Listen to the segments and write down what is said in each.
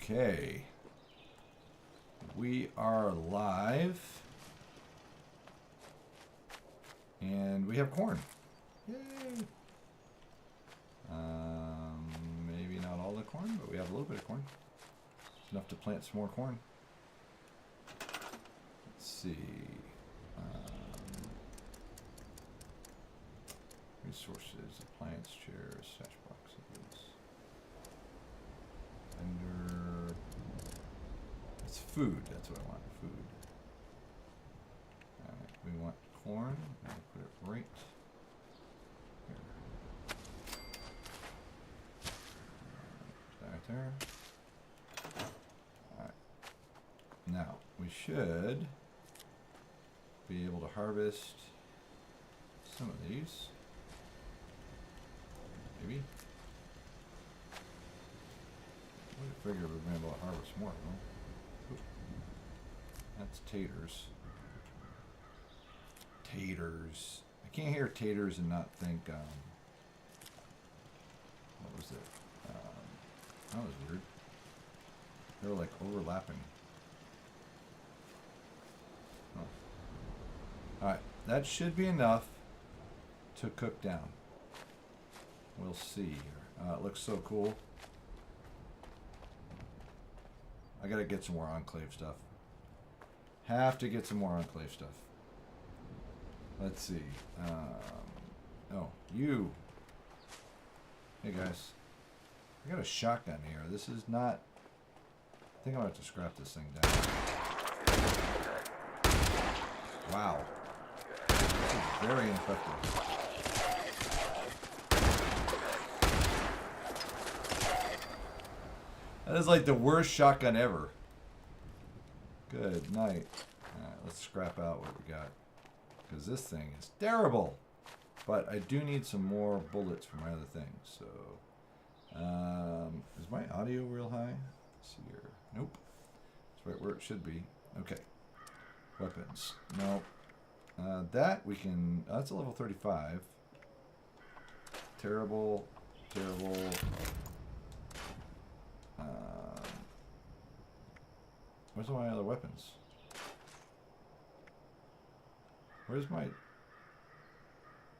Okay. We are live. And we have corn. Yay! Maybe not all the corn, but we have a little bit of corn. Enough to plant some more corn. Let's see. Resources, appliance chairs, stash boxes. Vendor. It's food. That's what I want. Food. Alright, we want corn. I'll put it right here. Right there. Alright. Now, we should be able to harvest some of these. Maybe. I would have figured we'd be able to harvest more, though. That's taters. Taters. I can't hear taters and not think, what was it? That was weird. They were like overlapping. Oh. Alright, that should be enough to cook down. We'll see here. It looks so cool. I gotta get some more Enclave stuff. Have to get some more Enclave stuff. Let's see. Oh, you. Hey guys. I got a shotgun here. This is not... I think I'm gonna have to scrap this thing down. Wow. This is very ineffective. That is like the worst shotgun ever. Good night. Alright, let's scrap out what we got. Because this thing is terrible. But I do need some more bullets for my other things. So, is my audio real high? Let's see here. Nope. It's right where it should be. Okay. Weapons. No. That we can... that's a level 35. Terrible. Terrible. Where's all my other weapons? Where's my...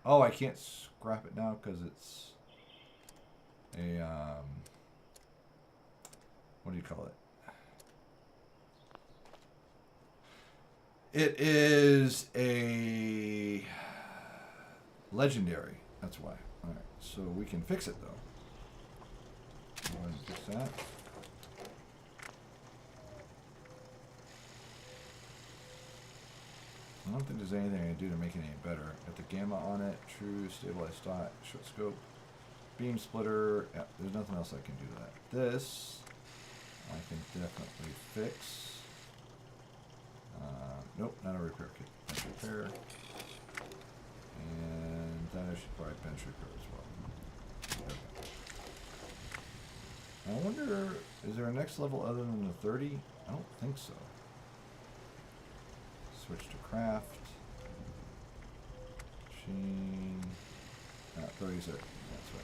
oh, I can't scrap it now because it's a, what do you call it? It is a legendary. That's why. Alright, so we can fix it though. Go ahead and fix that. I don't think there's anything I can do to make it any better. Got the gamma on it, true, stabilized stock, short scope, beam splitter. Yeah, there's nothing else I can do to that. This, I can definitely fix. Nope, not a repair kit. Bench repair. And that I should probably bench repair as well. Okay. I wonder, is there a next level other than the 30? I don't think so. Switch to craft. Machine. 36. That's what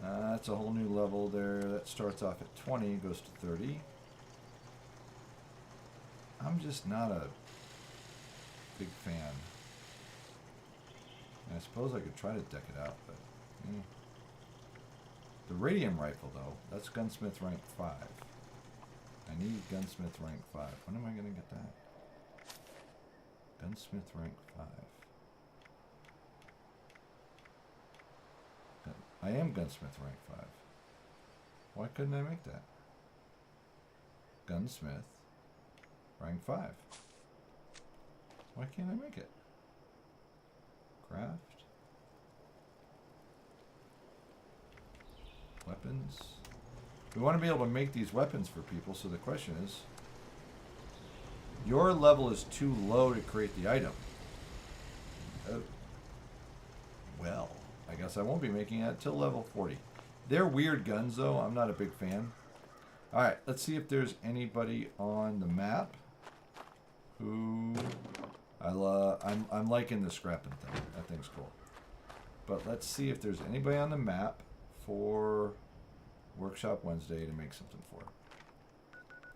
I thought. That's a whole new level there. That starts off at 20, goes to 30. I'm just not a big fan. And I suppose I could try to deck it out, but... The radium rifle, though, that's gunsmith rank 5. I need gunsmith rank 5. When am I going to get that? Gunsmith rank 5. I am gunsmith rank 5. Why couldn't I make that? Gunsmith rank 5. Why can't I make it? Craft. Weapons. We want to be able to make these weapons for people, so the question is, your level is too low to create the item. Oh. Well, I guess I won't be making it till level 40. They're weird guns, though. I'm not a big fan. Alright, let's see if there's anybody on the map who... I'm liking the scrapping thing. That thing's cool. But let's see if there's anybody on the map for where Workshop Wednesday to make something for.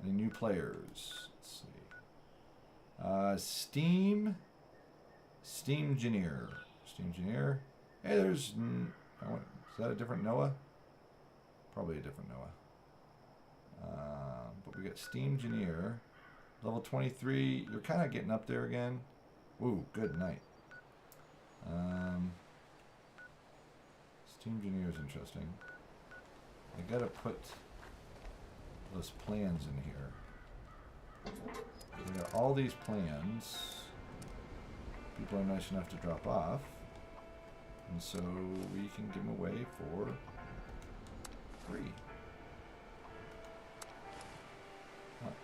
Any new players? Let's see. Steam-gineer. Steam-gineer. Hey, there's... is that a different Noah? Probably a different Noah. But we got Steam-gineer. Level 23. You're kind of getting up there again. Ooh, good night. Steam-gineer is interesting. I gotta put those plans in here. We got all these plans. People are nice enough to drop off. And so we can give them away for free. Huh.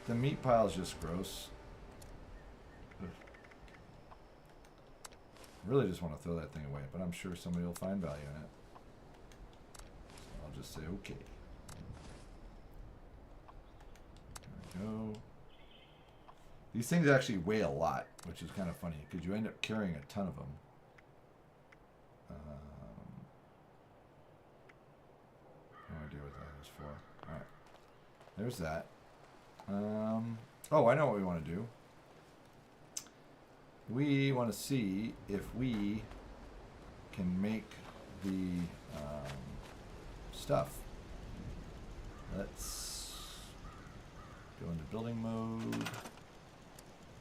The meat pile is just gross. Ugh. I really just want to throw that thing away, but I'm sure somebody will find value in it. So I'll just say okay. There we go. These things actually weigh a lot, which is kind of funny because you end up carrying a ton of them. No idea what that is for. Alright. There's that. Oh, I know what we want to do. We want to see if we can make the stuff. Let's go into building mode.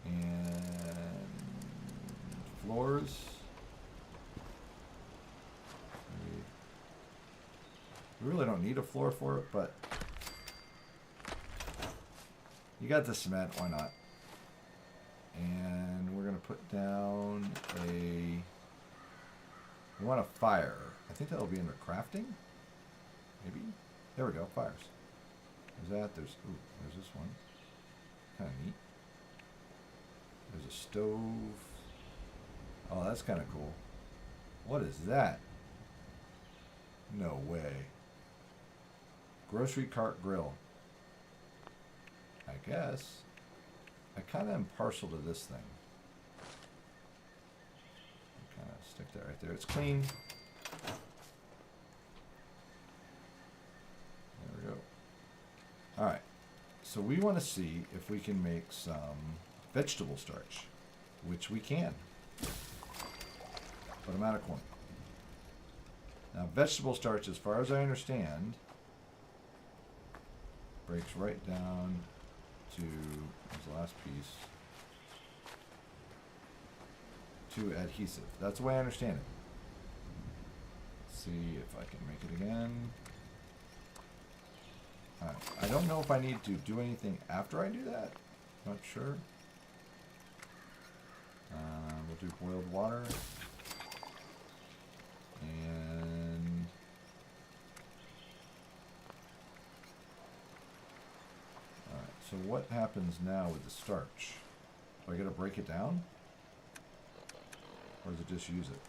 And floors. We really don't need a floor for it, but you got the cement, why not? And we're gonna put down we want a fire. I think that'll be under crafting, maybe? There we go, fires. There's that, there's this one. Kinda neat. There's a stove. Oh, that's kind of cool. What is that? No way. Grocery cart grill. I guess. I kind of am partial to this thing. Kind of stick that right there. It's clean. There we go. Alright. So we want to see if we can make some vegetable starch, which we can, but I'm out of corn. Now, vegetable starch, as far as I understand, breaks right down to this last piece to adhesive. That's the way I understand it. Let's see if I can make it again. I don't know if I need to do anything after I do that. Not sure. We'll do boiled water. And alright, so what happens now with the starch? Do I gotta break it down? Or does it just use it?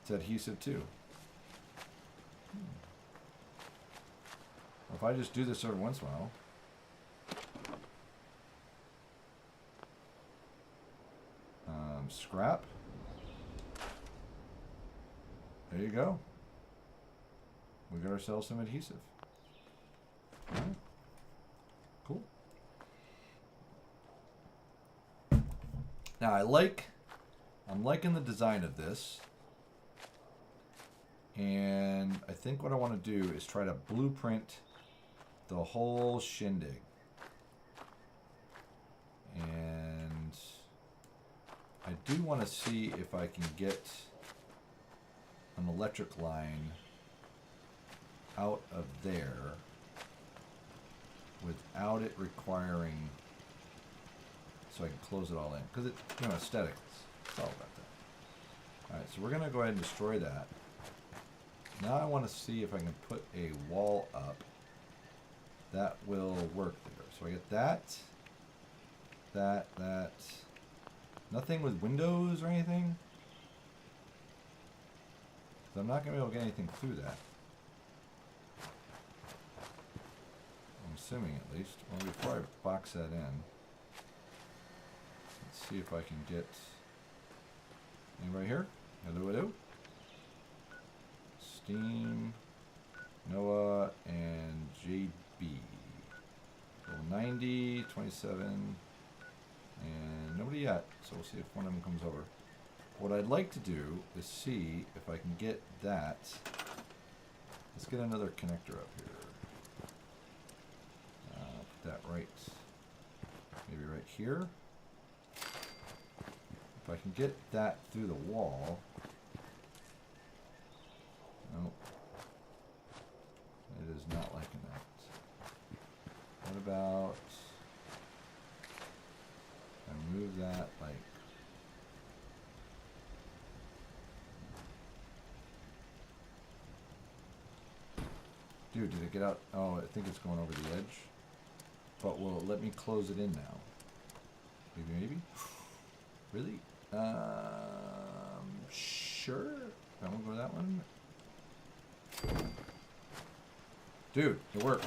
It's adhesive too. Well, if I just do this every once in a while. Scrap. There you go. We got ourselves some adhesive. All right. Cool. Now I'm liking the design of this. And I think what I want to do is try to blueprint the whole shindig. And I do want to see if I can get an electric line out of there without it requiring, so I can close it all in. Because aesthetics, it's all about that. Alright, so we're going to go ahead and destroy that. Now I want to see if I can put a wall up that will work there. So I get that. Nothing with windows or anything. So I'm not going to be able to get anything through that. I'm assuming at least. Well, before I box that in, let's see if I can get any right here. Hello, hello. Steam, Noah, and JB. Level 90, 27, and nobody yet. So we'll see if one of them comes over. What I'd like to do is see if I can get that. Let's get another connector up here. Put that right, maybe right here. If I can get that through the wall. Nope. It is not liking that. What about I move that like dude, did it get out? Oh, I think it's going over the edge. But will it let me close it in now? Maybe? Really? Sure. I won't go to that one. Dude, it worked.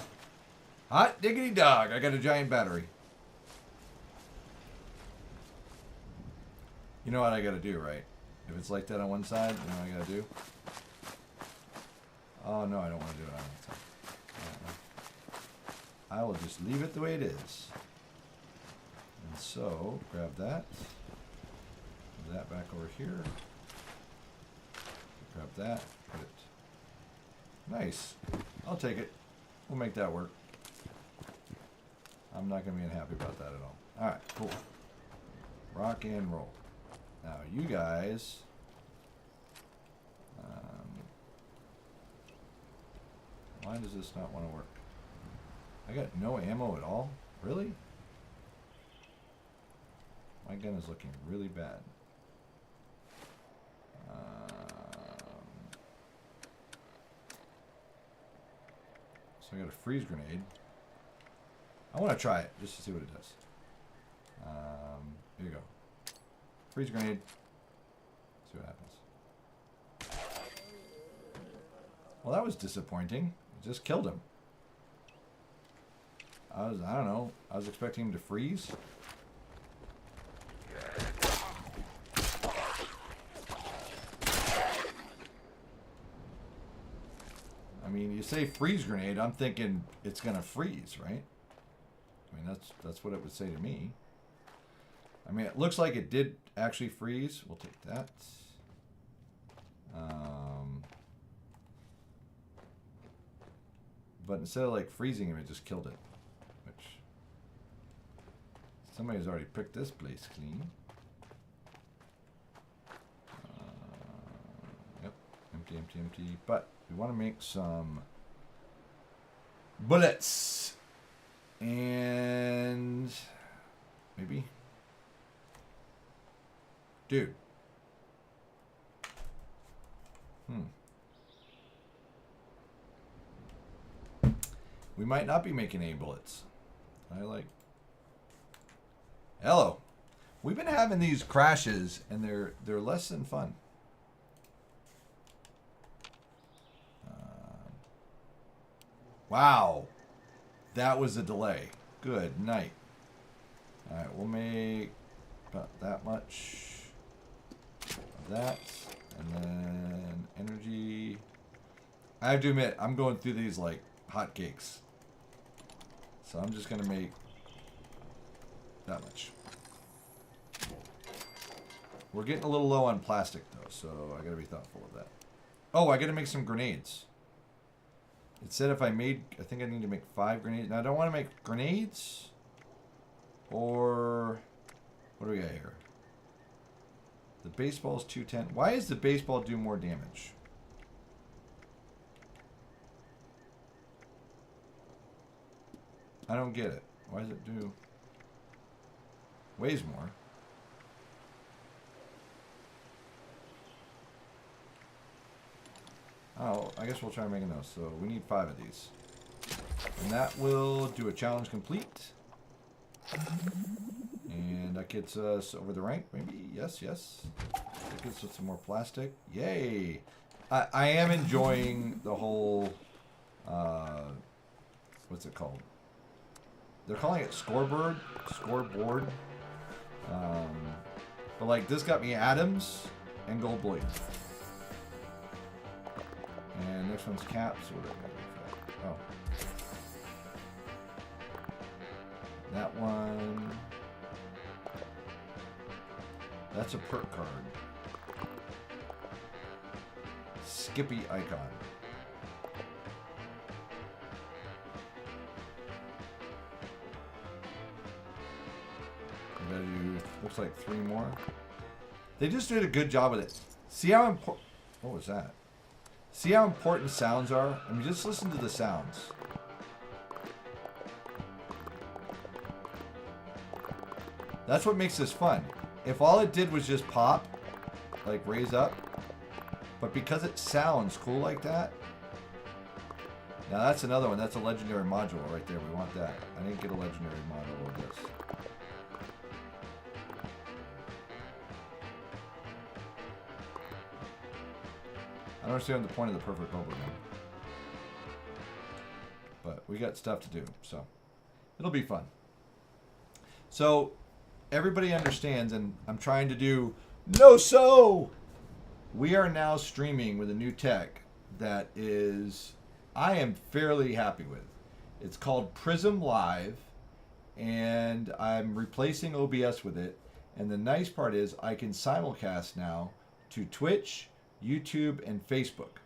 Hot diggity dog. I got a giant battery. You know what I gotta do, right? If it's like that on one side, you know what I gotta do? Oh, no, I don't want to do it on that side. I will just leave it the way it is. And so, grab that. Move that back over here. Grab that. Put it. Nice. I'll take it. We'll make that work. I'm not going to be unhappy about that at all. Alright, cool. Rock and roll. Now, you guys... why does this not want to work? I got no ammo at all? Really? My gun is looking really bad. So I got a freeze grenade. I want to try it just to see what it does. Here you go. Freeze grenade. See what happens. Well, that was disappointing. It just killed him. I don't know. I was expecting him to freeze. I mean, you say freeze grenade, I'm thinking it's gonna freeze, right? I mean, that's what it would say to me. I mean, it looks like it did actually freeze. We'll take that. But instead of like freezing him, it just killed it. Which somebody's already picked this place clean. Yep, empty, empty, empty. But we want to make some bullets. And maybe, dude. We might not be making any bullets. Hello. We've been having these crashes, and they're less than fun. Wow. That was a delay. Good night. Alright, we'll make about that much of that. And then energy. I have to admit, I'm going through these like hotcakes. So I'm just going to make that much. We're getting a little low on plastic though, so I got to be thoughtful of that. Oh, I got to make some grenades. It said if I made, I think I need to make 5 grenades. Now I don't want to make grenades. Or, what do we got here? The baseball's 210. Why does the baseball do more damage? I don't get it. Why does it do? Weighs more. Oh, I guess we'll try making those. So we need 5 of these. And that will do a challenge complete. And that gets us over the rank, maybe? Yes, yes. That gets us some more plastic. Yay! I am enjoying the whole... what's it called? They're calling it scoreboard. But like, this got me atoms and gold blades. next one's caps. What are we for? Oh. That one. That's a perk card. Skippy icon. We gotta do, looks like 3 more. They just did a good job with it. See how important, what was that? See how important sounds are? I mean, just listen to the sounds. That's what makes this fun. If all it did was just pop, like raise up, but because it sounds cool like that, now that's another one. That's a legendary module right there. We want that. I didn't get a legendary module of this. I don't understand the point of the perfect bubble gum. But we got stuff to do, so it'll be fun. So everybody understands, and I'm trying to do no-so. We are now streaming with a new tech that is, I am fairly happy with. It's called Prism Live, and I'm replacing OBS with it. And the nice part is I can simulcast now to Twitch, YouTube, and Facebook.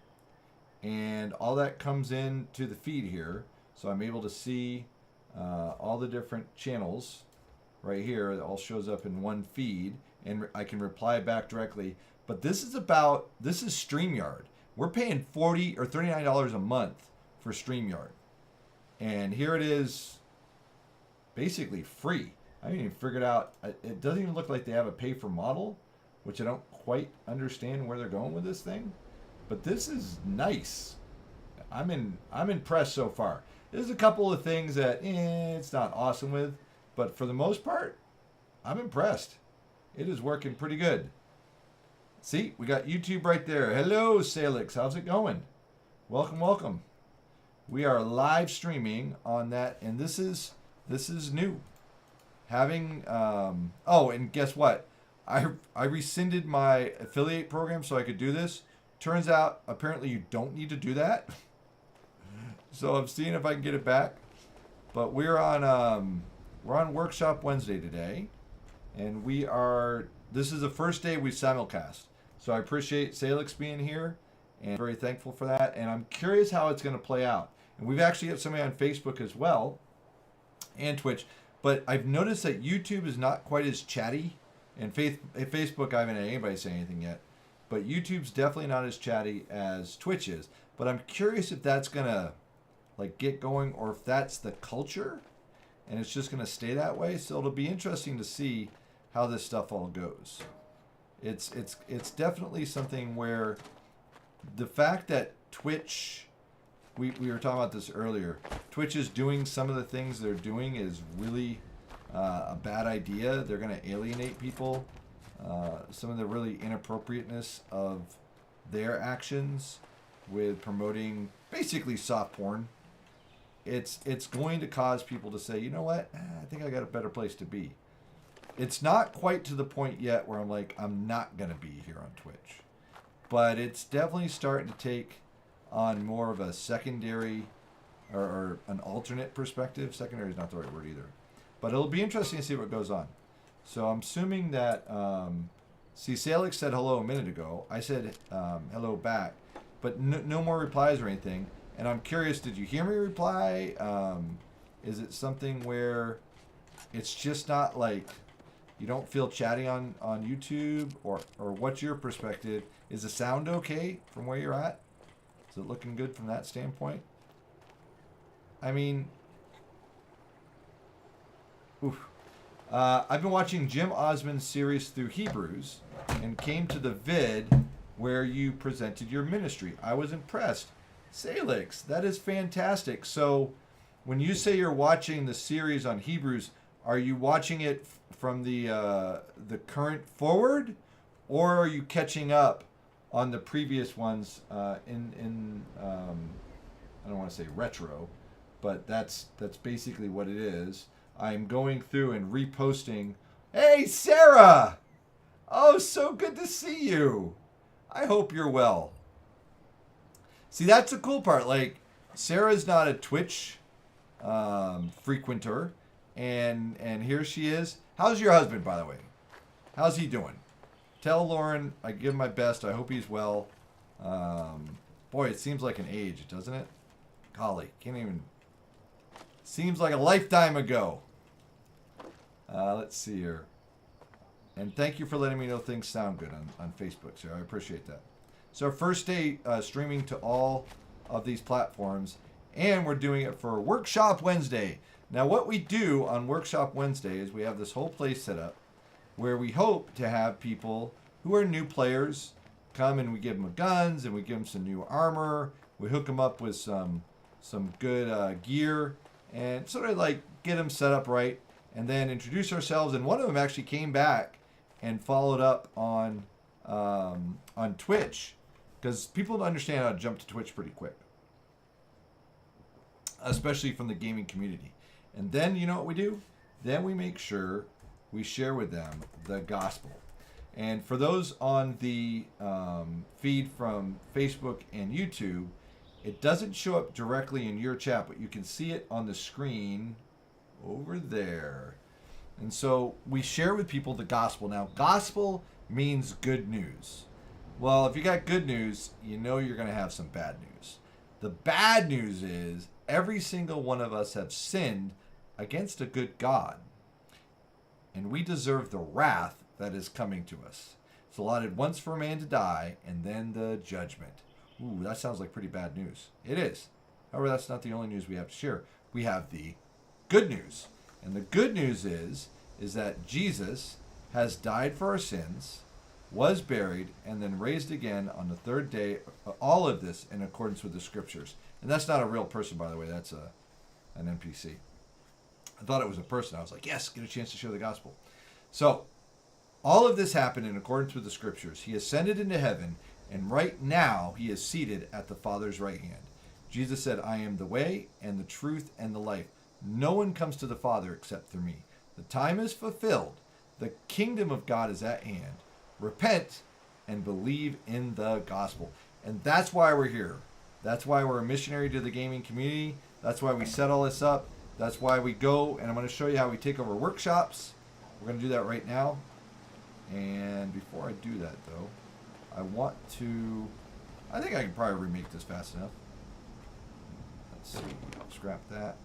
And all that comes in to the feed here. So I'm able to see all the different channels right here. It all shows up in one feed, and I can reply back directly. But this is StreamYard. We're paying $40 or $39 a month for StreamYard. And here it is, basically free. I haven't even figured out, it doesn't even look like they have a pay for model, which I don't quite understand where they're going with this thing. But this is nice. I'm impressed so far. There's a couple of things that it's not awesome with, but for the most part, I'm impressed. It is working pretty good. See, we got YouTube right there. Hello, Salix. How's it going? Welcome, welcome. We are live streaming on that, and this is new. Having oh, and guess what? I rescinded my affiliate program so I could do this. Turns out, apparently, you don't need to do that. So I'm seeing if I can get it back. But we're on Workshop Wednesday today, and this is the first day we simulcast. So I appreciate Salix being here, and very thankful for that. And I'm curious how it's going to play out. And we've actually got somebody on Facebook as well, and Twitch. But I've noticed that YouTube is not quite as chatty. And Facebook, I haven't had anybody say anything yet. But YouTube's definitely not as chatty as Twitch is. But I'm curious if that's going to get going, or if that's the culture and it's just going to stay that way. So it'll be interesting to see how this stuff all goes. It's definitely something where the fact that Twitch, we were talking about this earlier, Twitch is doing some of the things they're doing is really a bad idea. They're going to alienate people. Some of the really inappropriateness of their actions with promoting basically soft porn. It's going to cause people to say, you know what, I think I got a better place to be. It's not quite to the point yet where I'm like, I'm not going to be here on Twitch. But it's definitely starting to take on more of a secondary or an alternate perspective. Secondary is not the right word either. But it'll be interesting to see what goes on. So I'm assuming that, Salix said hello a minute ago. I said hello back. But no more replies or anything. And I'm curious, did you hear me reply? Is it something where it's just not like you don't feel chatty on YouTube? Or what's your perspective? Is the sound okay from where you're at? Is it looking good from that standpoint? I mean, oof. I've been watching Jim Osmond's series through Hebrews and came to the vid where you presented your ministry. I was impressed. Salix, that is fantastic. So when you say you're watching the series on Hebrews, are you watching it from the current forward, or are you catching up on the previous ones in I don't want to say retro, but that's basically what it is. I'm going through and reposting. Hey, Sarah! Oh, so good to see you. I hope you're well. See, that's the cool part. Like, Sarah's not a Twitch frequenter, and here she is. How's your husband, by the way? How's he doing? Tell Lauren I give him my best. I hope he's well. Boy, it seems like an age, doesn't it? Golly, can't even... Seems like a lifetime ago. Let's see here. And thank you for letting me know things sound good on Facebook, Sarah. I appreciate that. So our first day streaming to all of these platforms, and we're doing it for Workshop Wednesday. Now, what we do on Workshop Wednesday is we have this whole place set up where we hope to have people who are new players come, and we give them guns, and we give them some new armor. We hook them up with some good gear, and sort of like get them set up right, and then introduce ourselves. And one of them actually came back and followed up on Twitch, because people don't understand how to jump to Twitch pretty quick, especially from the gaming community. And then you know what we do? Then we make sure we share with them the gospel. And for those on the feed from Facebook and YouTube, it doesn't show up directly in your chat, but you can see it on the screen over there. And so we share with people the gospel. Now, gospel means good news. Well, if you got good news, you know you're going to have some bad news. The bad news is every single one of us have sinned against a good God, and we deserve the wrath that is coming to us. It's allotted once for a man to die, and then the judgment. Ooh, that sounds like pretty bad news. It is. However, that's not the only news we have to share. We have the good news. And the good news is that Jesus has died for our sins, was buried, and then raised again on the third day. All of this in accordance with the scriptures. And that's not a real person, by the way. That's an NPC. I thought it was a person. I was like, yes, get a chance to share the gospel. So, all of this happened in accordance with the scriptures. He ascended into heaven, and right now he is seated at the Father's right hand. Jesus said, I am the way and the truth and the life. No one comes to the Father except through me. The time is fulfilled. The kingdom of God is at hand. Repent and believe in the gospel. And that's why we're here. That's why we're a missionary to the gaming community. That's why we set all this up. That's why we go, and I'm going to show you how we take over workshops. We're going to do that right now. And before I do that, though, I think I can probably remake this fast enough. Let's see, scrap that.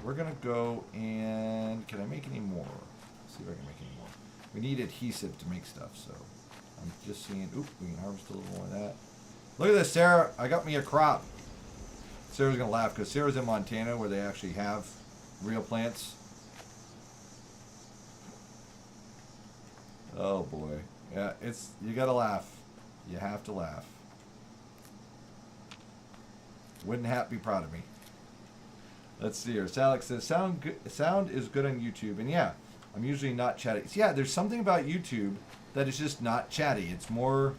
We're going to go and, can I make any more? Let's see if I can make any more. We need adhesive to make stuff, so I'm just seeing, we can harvest a little more of that. Look at this, Sarah. I got me a crop. Sarah's going to laugh because Sarah's in Montana where they actually have real plants. Oh boy. Yeah, you got to laugh. You have to laugh. Wouldn't Hap be proud of me? Let's see here. Salix says, sound is good on YouTube. And yeah, I'm usually not chatty. So yeah, there's something about YouTube that is just not chatty. It's more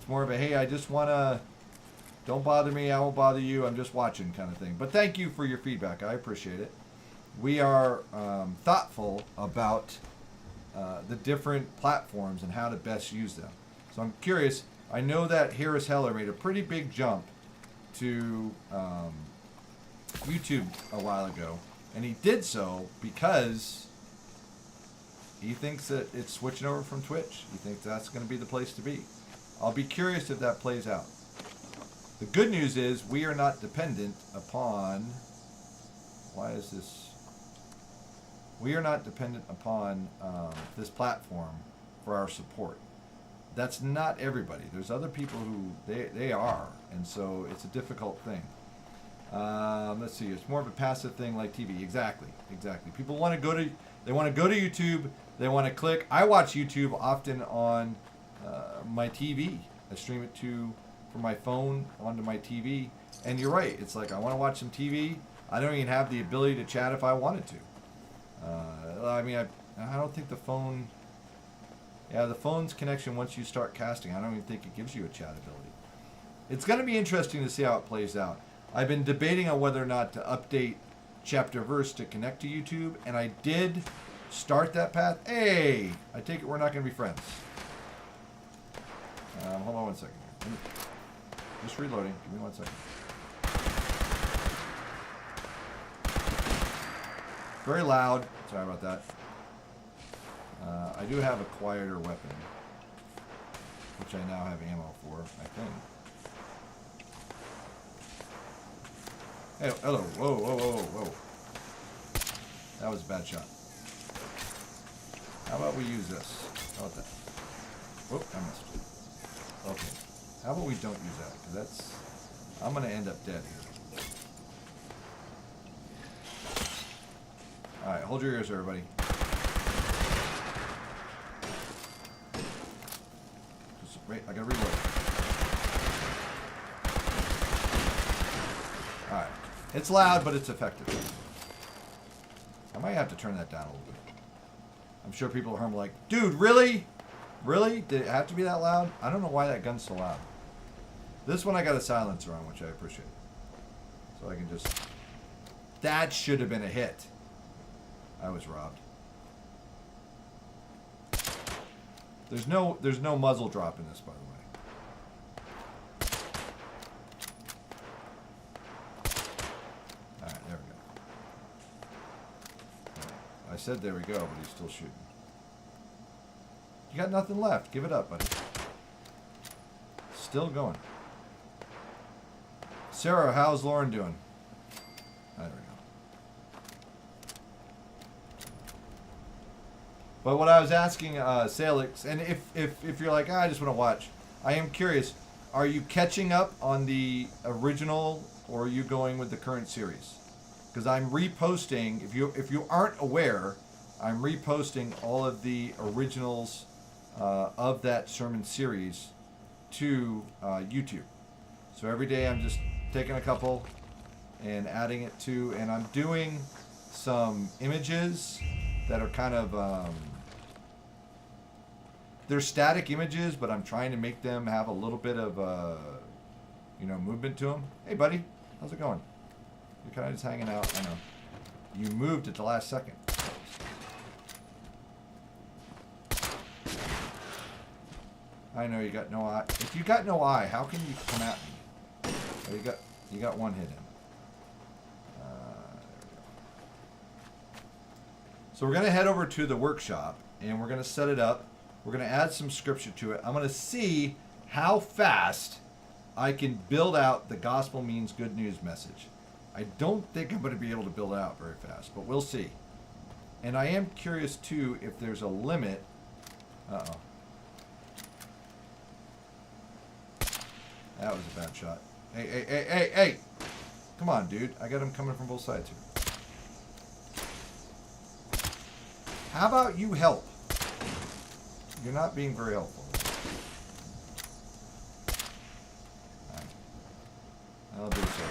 of a, hey, I just want to, don't bother me, I won't bother you, I'm just watching kind of thing. But thank you for your feedback. I appreciate it. We are thoughtful about the different platforms and how to best use them. So I'm curious. I know that Harris Heller made a pretty big jump to YouTube a while ago, and he did so because he thinks that it's switching over from Twitch. He thinks that's going to be the place to be. I'll be curious if that plays out. The good news is we are not dependent upon, we are not dependent upon this platform for our support. That's not everybody. There's other people who they are, and so it's a difficult thing. Let's see. It's more of a passive thing like TV. Exactly. People want to go to YouTube. They want to click. I watch YouTube often on my TV. I stream it from my phone onto my TV. And you're right. It's like I want to watch some TV. I don't even have the ability to chat if I wanted to. I don't think the phone. Yeah, the phone's connection, once you start casting, I don't even think it gives you a chat ability. It's going to be interesting to see how it plays out. I've been debating on whether or not to update chapter verse to connect to YouTube, and I did start that path. Hey, I take it we're not going to be friends. Hold on one second here. Just reloading. Give me 1 second. Very loud. Sorry about that. I do have a quieter weapon, which I now have ammo for, I think. Hey, hello. Whoa, whoa, whoa, whoa. That was a bad shot. How about we use this? How about that? Whoop, I missed. Okay. How about we don't use that? Because that's... I'm going to end up dead here. Alright, hold your ears, everybody. Just wait, I gotta reload. Alright. It's loud, but it's effective. I might have to turn that down a little bit. I'm sure people at home are like, dude, really? Really? Did it have to be that loud? I don't know why that gun's so loud. This one I got a silencer on, which I appreciate. So I can just... That should have been a hit. I was robbed. There's no muzzle drop in this, by the way. Alright, there we go. Right. I said there we go, but he's still shooting. You got nothing left. Give it up, buddy. Still going. Sarah, how's Lauren doing? There we go. But what I was asking Salix, and if you're like, I just want to watch, I am curious, are you catching up on the original, or are you going with the current series? Because I'm reposting, if you aren't aware, I'm reposting all of the originals of that sermon series to YouTube. So every day I'm just taking a couple and adding it to, and I'm doing some images that are kind of, they're static images, but I'm trying to make them have a little bit of, movement to them. Hey, buddy, how's it going? You're kind of just hanging out. I know. You moved at the last second. I know you got no eye. If you got no eye, how can you come at me? Oh, you got one hit in. There we go. So we're gonna head over to the workshop and we're gonna set it up. We're gonna add some scripture to it. I'm gonna see how fast I can build out the gospel means good news message. I don't think I'm gonna be able to build it out very fast, but we'll see. And I am curious too if there's a limit. Uh-oh. That was a bad shot. Hey! Come on, dude. I got him coming from both sides here. How about you help? You're not being very helpful. Alright. I'll do so.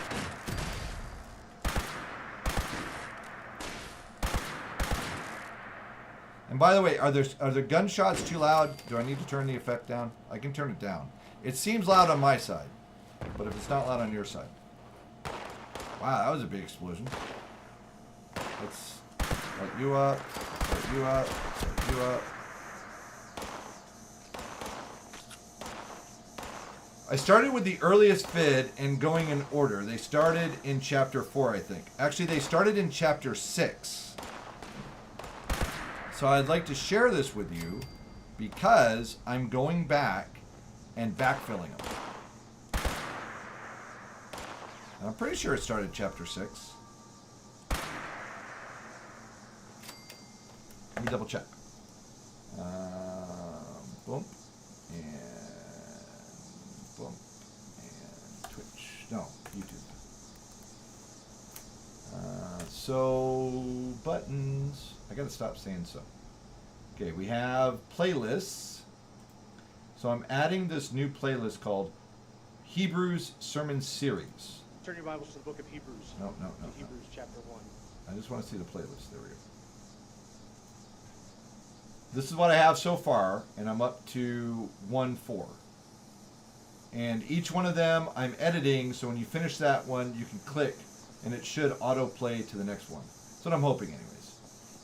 And by the way, are the gunshots too loud? Do I need to turn the effect down? I can turn it down. It seems loud on my side, but if it's not loud on your side. Wow, that was a big explosion. Let's light you up, light you up, light you up. I started with the earliest vid and going in order. They started in chapter 4, I think. Actually, they started in chapter 6. So I'd like to share this with you because I'm going back and backfilling them. And I'm pretty sure it started chapter 6. Let me double check. Boom. And boom. And Twitch. No, YouTube. So, buttons. I gotta stop saying so. Okay, we have playlists. So I'm adding this new playlist called Hebrews Sermon Series. Turn your Bibles to the book of Hebrews. No. Hebrews chapter 1. I just want to see the playlist. There we go. This is what I have so far, and I'm up to 1-4. And each one of them I'm editing, so when you finish that one, you can click, and it should autoplay to the next one. That's what I'm hoping anyways.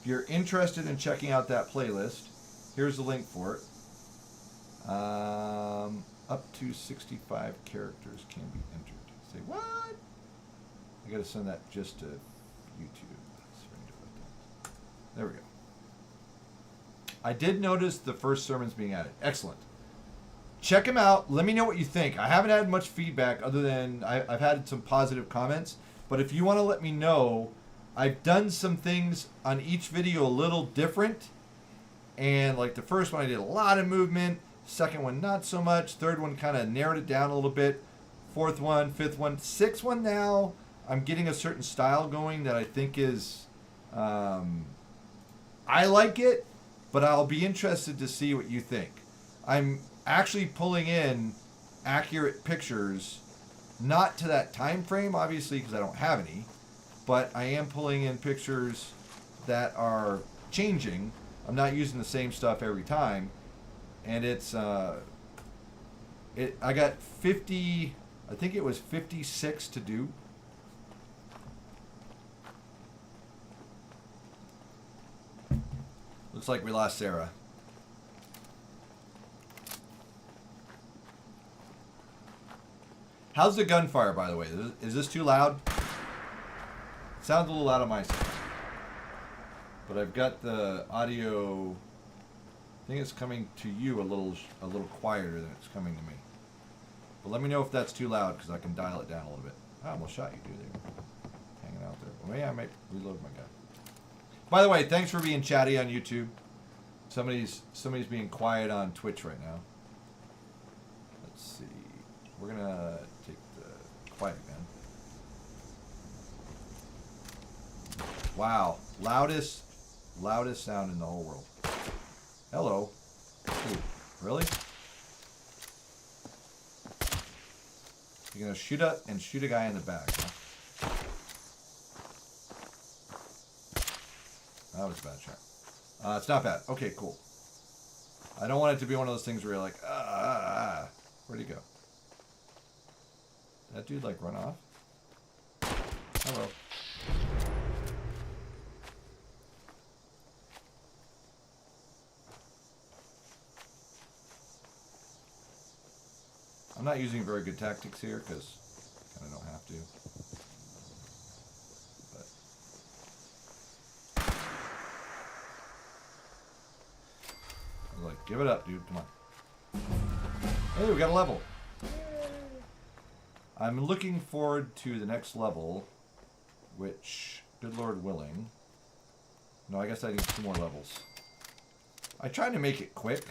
If you're interested in checking out that playlist, here's the link for it. Up to 65 characters can be entered. Say what? I gotta send that just to YouTube. There we go. I did notice the first sermons being added. Excellent. Check them out. Let me know what you think. I haven't had much feedback other than I've had some positive comments. But if you want to let me know, I've done some things on each video a little different. And like the first one, I did a lot of movement. Second one, not so much. Third one kind of narrowed it down a little bit. Fourth one, fifth one, sixth one now. I'm getting a certain style going that I think is... I like it, but I'll be interested to see what you think. I'm actually pulling in accurate pictures, not to that time frame, obviously, because I don't have any, but I am pulling in pictures that are changing. I'm not using the same stuff every time, and it's I got 50, I think it was 56 to do. Looks like we lost Sarah. How's the gunfire, by the way? Is this too loud? It sounds a little loud on my side. But I've got the audio. I think it's coming to you a little quieter than it's coming to me. But let me know if that's too loud, because I can dial it down a little bit. I almost shot you, dude. There. Hanging out there. Well, yeah, I might reload my gun. By the way, thanks for being chatty on YouTube. Somebody's being quiet on Twitch right now. Let's see. We're gonna take the quiet gun. Wow, loudest sound in the whole world. Hello. Ooh, really? You're gonna shoot a guy in the back, huh? That was a bad shot. It's not bad. Okay, cool. I don't want it to be one of those things where you're like, where'd he go? That dude like run off? Hello. I'm not using very good tactics here because I kind of don't have to. Like, give it up, dude. Come on. Hey, we got a level. I'm looking forward to the next level, which, good Lord willing. No, I guess I need 2 more levels. I tried to make it quick.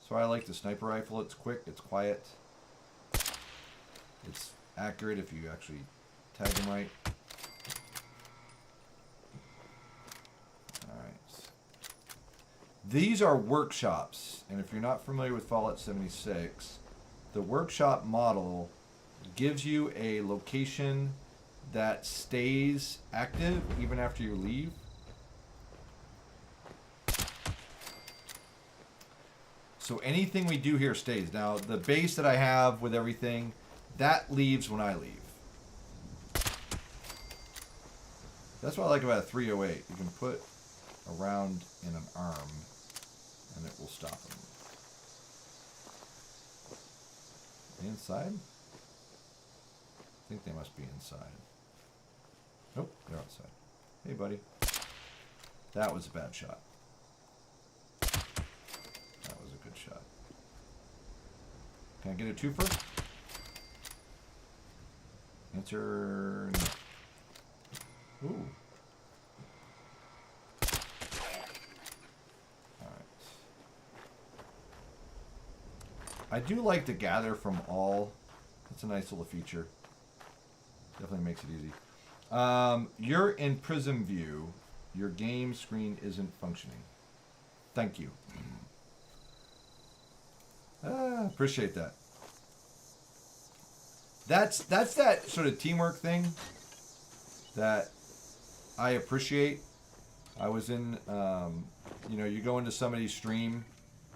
So I like the sniper rifle. It's quick. It's quiet. It's accurate if you actually tag them right. These are workshops, and if you're not familiar with Fallout 76, the workshop model gives you a location that stays active even after you leave. So anything we do here stays. Now, the base that I have with everything, that leaves when I leave. That's what I like about a 308. You can put a round in an arm, and it will stop them. Inside? I think they must be inside. Nope, they're outside. Hey, buddy. That was a bad shot. That was a good shot. Can I get a twofer? Answer no. Ooh. I do like to gather from all. That's a nice little feature. Definitely makes it easy. You're in prism view. Your game screen isn't functioning. Thank you. Appreciate that. That's that sort of teamwork thing that I appreciate. I was in, you go into somebody's stream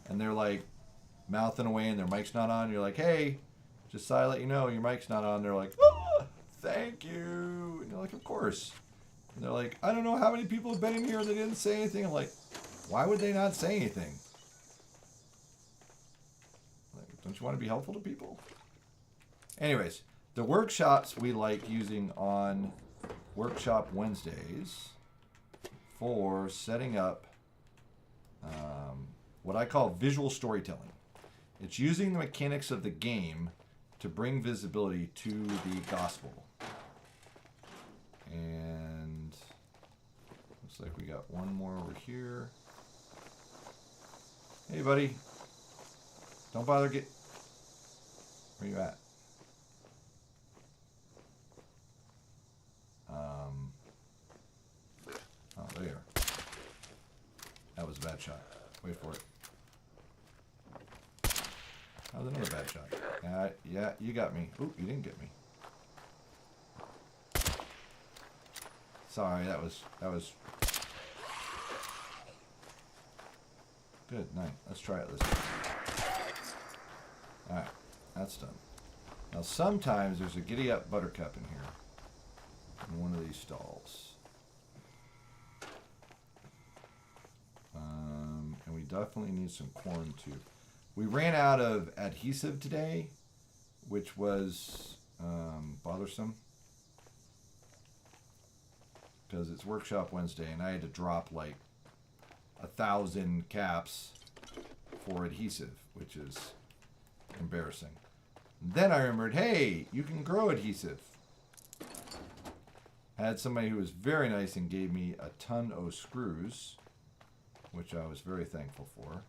and they're like, mouthing away and their mic's not on. You're like, hey, just thought I'd let you know your mic's not on. They're like, thank you. And you're like, of course. And they're like, I don't know how many people have been in here that didn't say anything. I'm like, why would they not say anything? Like, Don't you want to be helpful to people? Anyways, the workshops we like using on Workshop Wednesdays for setting up what I call visual storytelling. It's using the mechanics of the game to bring visibility to the gospel. And looks like we got one more over here. Hey, buddy. Don't bother get... Where you at? Oh, there you are. That was a bad shot. Wait for it. That was another bad shot. Yeah, you got me. Oop, you didn't get me. Sorry, that was good. Nice. Let's try it this time. Alright, that's done. Now sometimes there's a giddy up buttercup in here. In one of these stalls. And we definitely need some corn too. We ran out of adhesive today, which was bothersome. Because it's Workshop Wednesday and I had to drop like 1,000 caps for adhesive, which is embarrassing. Then I remembered, hey, you can grow adhesive. Had somebody who was very nice and gave me a ton of screws, which I was very thankful for.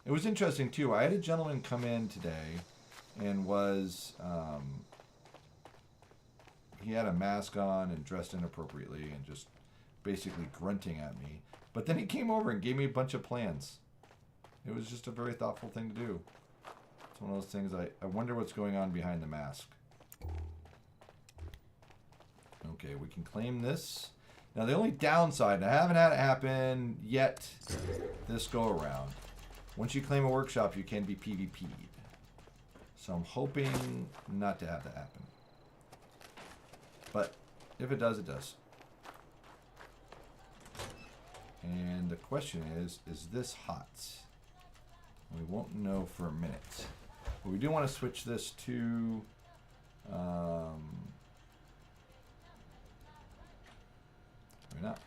It was interesting too. I had a gentleman come in today and was, he had a mask on and dressed inappropriately and just basically grunting at me. But then he came over and gave me a bunch of plans. It was just a very thoughtful thing to do. It's one of those things I wonder what's going on behind the mask. Okay, we can claim this. Now the only downside, and I haven't had it happen yet this go around. Once you claim a workshop, you can be PvP'd. So I'm hoping not to have that happen. But if it does, it does. And the question is this hot? We won't know for a minute. But we do want to switch this to maybe not.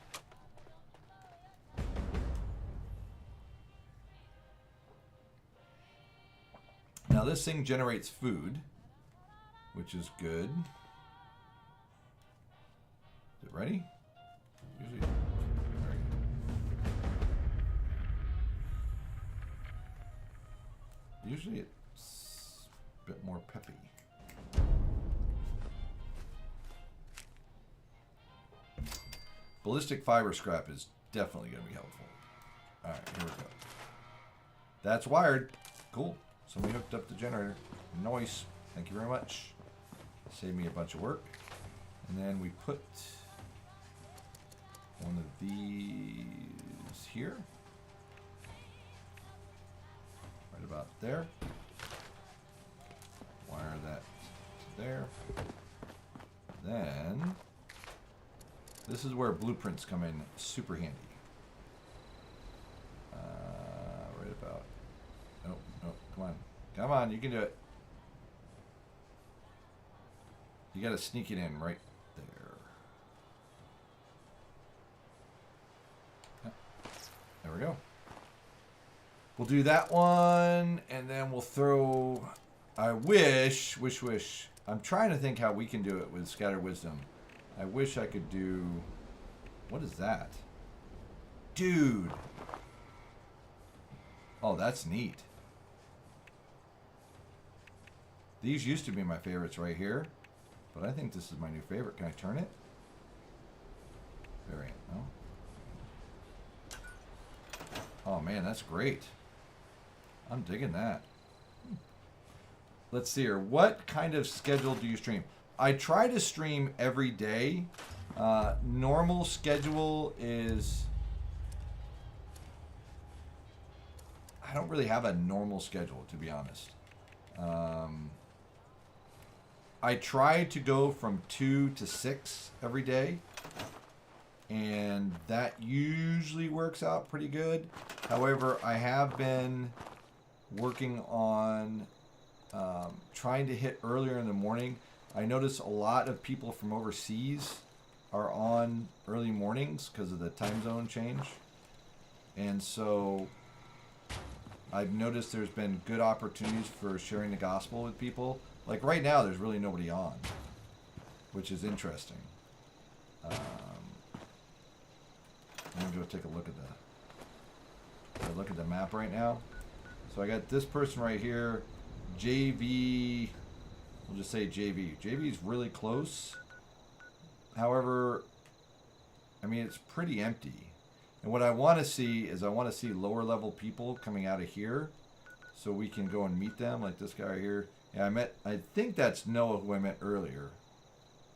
Now this thing generates food, which is good. Is it ready? Usually, there we go. Usually it's a bit more peppy. Ballistic fiber scrap is definitely going to be helpful. Alright, here we go. That's wired. Cool. Somebody hooked up the generator. Nice. Thank you very much. Saved me a bunch of work. And then we put one of these here. Right about there. Wire that to there. Then this is where blueprints come in super handy. Right about. Nope, nope, come on. Come on, you can do it. You gotta sneak it in right there. Yep. There we go. We'll do that one, and then we'll throw... I wish... I'm trying to think how we can do it with Scattered Wisdom. I wish I could do... What is that? Dude! Oh, that's neat. These used to be my favorites right here, but I think this is my new favorite. Can I turn it? Variant, no? Oh man, that's great. I'm digging that. Let's see here. What kind of schedule do you stream? I try to stream every day. Normal schedule is... I don't really have a normal schedule, to be honest. I try to go from 2 to 6 every day, and that usually works out pretty good. However, I have been working on trying to hit earlier in the morning. I notice a lot of people from overseas are on early mornings because of the time zone change. And so I've noticed there's been good opportunities for sharing the gospel with people. Like right now, there's really nobody on, which is interesting. I'm going to go take a look at the map right now. So I got this person right here, JV. We'll just say JV. JV is really close. However, I mean, it's pretty empty. And what I want to see is lower level people coming out of here so we can go and meet them, like this guy right here. Yeah, I think that's Noah who I met earlier.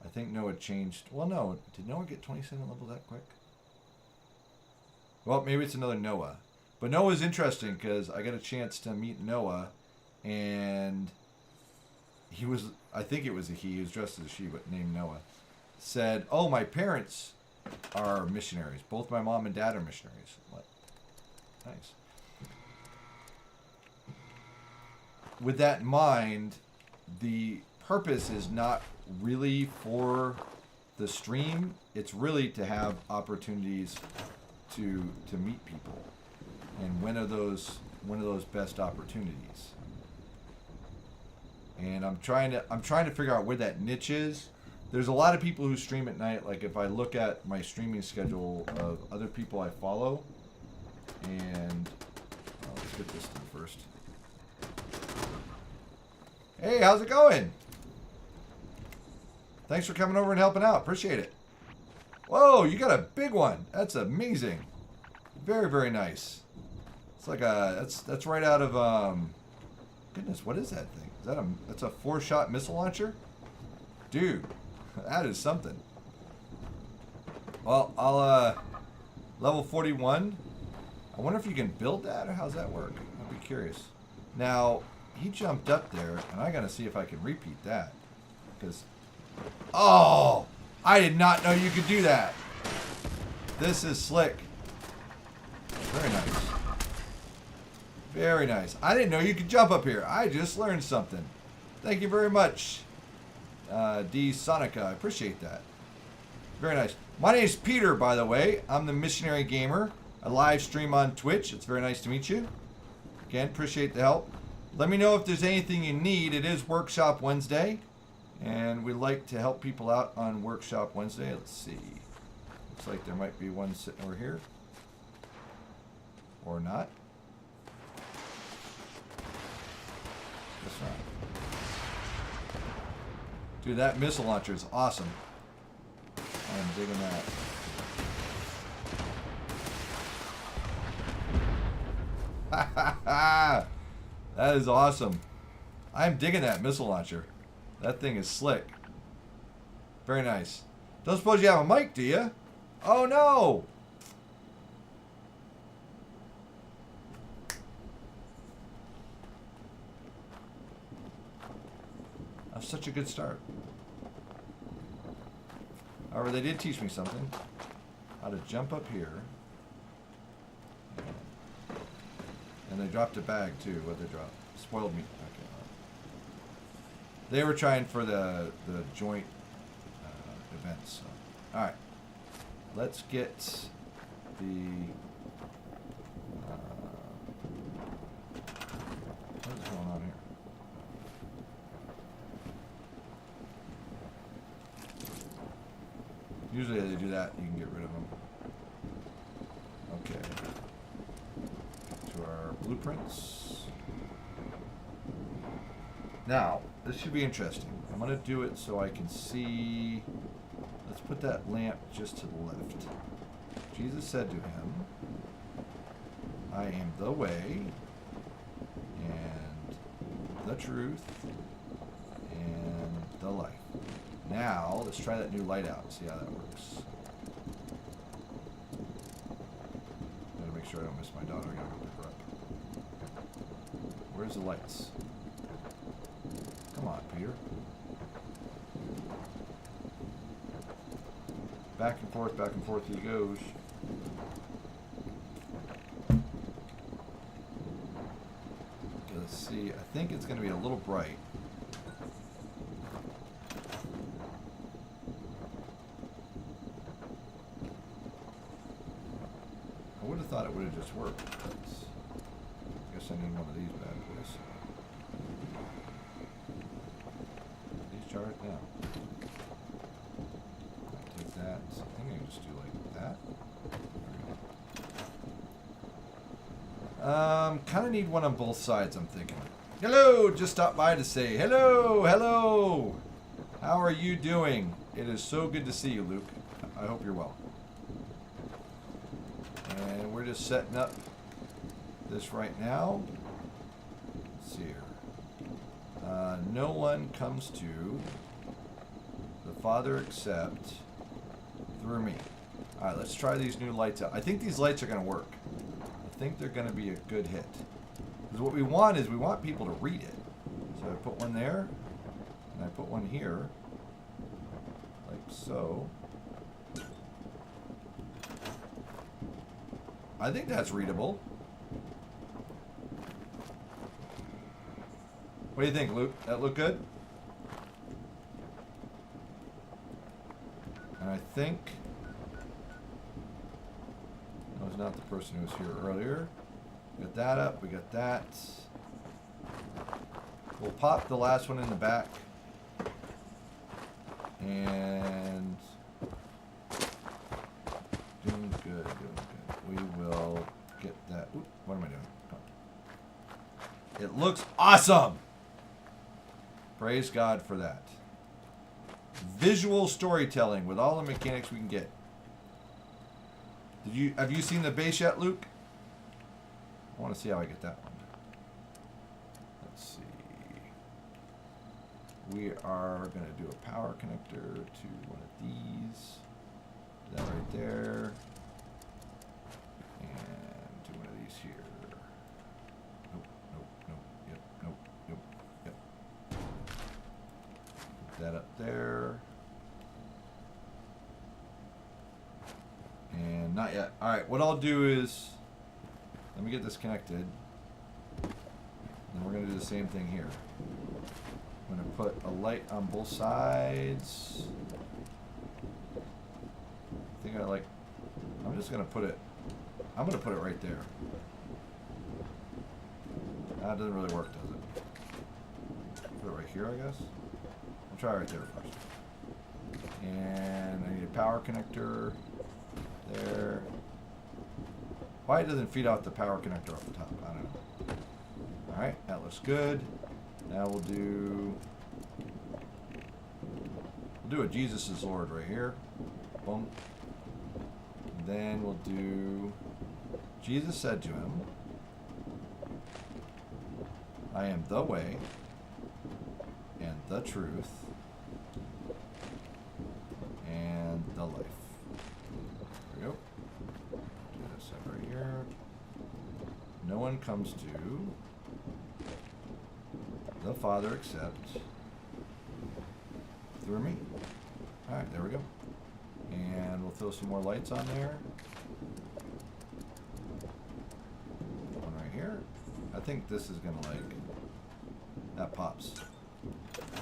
I think Noah changed. Well, no. Did Noah get 27 level that quick? Well, maybe it's another Noah. But Noah's interesting because I got a chance to meet Noah, and he was, I think it was a he was dressed as a she, but named Noah, said, oh, my parents are missionaries. Both my mom and dad are missionaries. What? Nice. With that in mind, the purpose is not really for the stream. It's really to have opportunities to meet people. And when are those best opportunities? And I'm trying to figure out where that niche is. There's a lot of people who stream at night. Like if I look at my streaming schedule of other people I follow, and let's get this thing first. Hey, how's it going? Thanks for coming over and helping out. Appreciate it. Whoa, you got a big one. That's amazing. Very, very nice. It's like that's right out of goodness, what is that thing? That's a 4-shot missile launcher? Dude, that is something. Well, I'll level 41. I wonder if you can build that or how's that work? I'd be curious. Now, he jumped up there and I gotta see if I can repeat that. Because oh, I did not know you could do that. This is slick. Very nice. Very nice. I didn't know you could jump up here. I just learned something. Thank you very much, D. Sonica. I appreciate that. Very nice. My name is Peter, by the way. I'm the Missionary Gamer. I live stream on Twitch. It's very nice to meet you. Again, appreciate the help. Let me know if there's anything you need. It is Workshop Wednesday, and we like to help people out on Workshop Wednesday. Let's see. Looks like there might be one sitting over here. Or not. Guess not. Dude, that missile launcher is awesome. I'm digging that. That is awesome. I'm digging that missile launcher. That thing is slick. Very nice. Don't suppose you have a mic, do you? Oh no! That's such a good start. However, they did teach me something. How to jump up here. And they dropped a bag too. What they dropped? Spoiled meat. Okay. They were trying for the joint events. So. All right. Let's get the. What's going on here? Usually they do that. You can get rid of them. Okay. To our blueprints. Now, this should be interesting. I'm going to do it so I can see. Let's put that lamp just to the left. Jesus said to him, I am the way, and the truth, and the life. Now, let's try that new light out and see how that works. Gotta make sure I don't miss my daughter. I gotta go pick her up. Where's the lights? Come on, Peter. Back and forth he goes. see. I think it's going to be a little bright. I would have thought it would have just worked. I guess I need one of these bad boys. These charge now. Take that. I think I can just do like that. Kind of need one on both sides, I'm thinking. Hello! Just stopped by to say hello! Hello! How are you doing? It is so good to see you, Luke. I hope you're well. And we're just setting up this right now. Let's see here. No one comes to the Father except through me. Alright, let's try these new lights out. I think these lights are going to work. I think they're going to be a good hit. Because what we want is we want people to read it. So I put one there, and I put one here, like so. I think that's readable. What do you think, Luke? That look good? And I think... No, it's not the person who was here earlier. We got that up. We got that. We'll pop the last one in the back. And... Doing good, doing good. We will get that... Oop, what am I doing? Oh. It looks awesome! Praise God for that. Visual storytelling with all the mechanics we can get. Have you seen the base yet, Luke? I want to see how I get that one. Let's see. We are going to do a power connector to one of these. Do that right there. And do one of these here. Nope, nope, nope, yep, nope, nope, yep. Put that up there. And not yet. Alright, what I'll do is, let me get this connected. And we're going to do the same thing here. I'm going to put a light on both sides. I think I'm just going to put it, I'm going to put it right there. That doesn't really work, does it? Put it right here, I guess. I'll try right there first. And I need a power connector. There. Why it doesn't feed out the power connector off the top? I don't know. Alright, that looks good. Now we'll do a Jesus is Lord right here. Boom. And then we'll do Jesus said to him, I am the way and the truth and the life. There we go. Do this over here. No one comes to the Father except through me. Alright, there we go. And we'll throw some more lights on there. One right here. I think this is gonna that pops.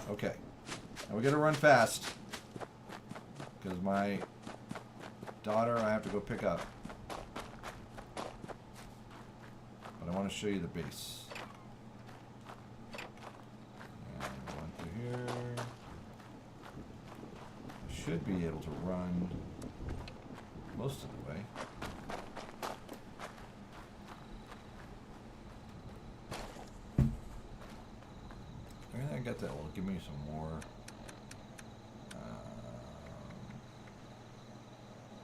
Okay. Now we gotta run fast. Because my daughter I have to go pick up. But I want to show you the base. And one through here. I should be able to run most of the way. I got that will give me some more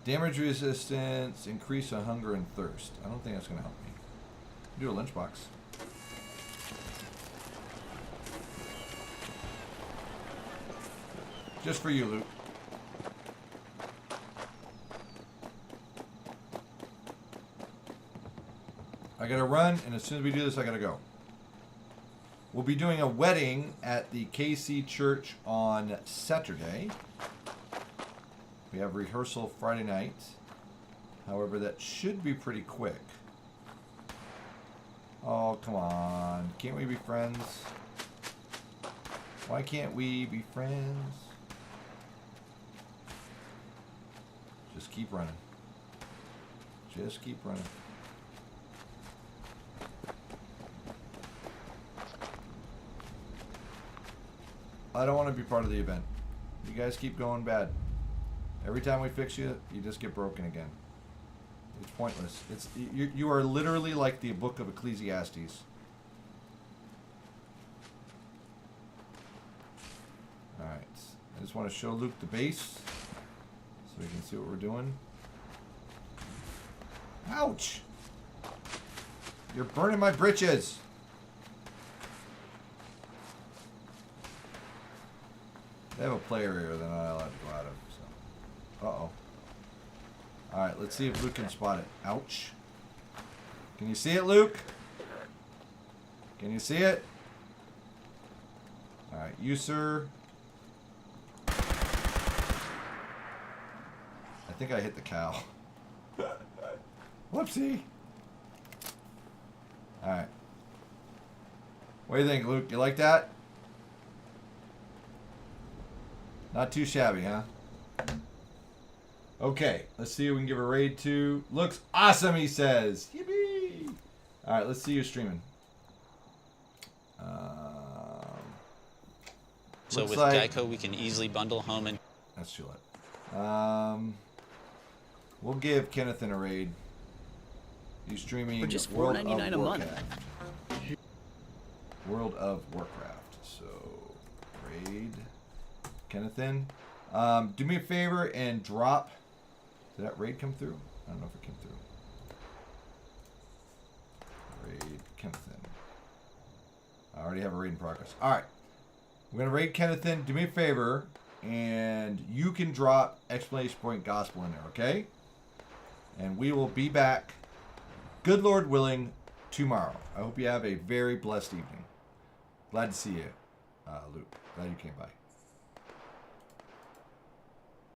damage resistance, increase on hunger and thirst. I don't think that's going to help me. Do a lunchbox. Just for you, Luke. I gotta run, and as soon as we do this, I gotta go. We'll be doing a wedding at the KC Church on Saturday. We have rehearsal Friday night. However, that should be pretty quick. Oh, come on. Can't we be friends? Why can't we be friends? Just keep running. Just keep running. I don't want to be part of the event. You guys keep going bad. Every time we fix you, you just get broken again. It's pointless. It's you are literally like the book of Ecclesiastes. Alright. I just want to show Luke the base so we can see what we're doing. Ouch! You're burning my britches! They have a player area they're not allowed to go out of. So. Uh-oh. Alright, let's see if Luke can spot it. Ouch. Can you see it, Luke? Can you see it? Alright, you, sir. I think I hit the cow. Whoopsie. Alright. What do you think, Luke? You like that? Not too shabby, huh? Okay, let's see who we can give a raid to. Looks awesome, he says. Yippee! Alright, let's see you streaming. So with like, Geico, we can easily bundle home and... That's too late. We'll give Kennethan a raid. He's streaming For just World $4.99 of a month. Warcraft. World of Warcraft. So, raid Kennethan. Do me a favor and drop... Did that raid come through? I don't know if it came through. Raid Kennethan. I already have a raid in progress. Alright. We're going to raid Kennethan. Do me a favor, and you can drop exclamation point gospel in there, okay? And we will be back, good Lord willing, tomorrow. I hope you have a very blessed evening. Glad to see you, Luke. Glad you came by.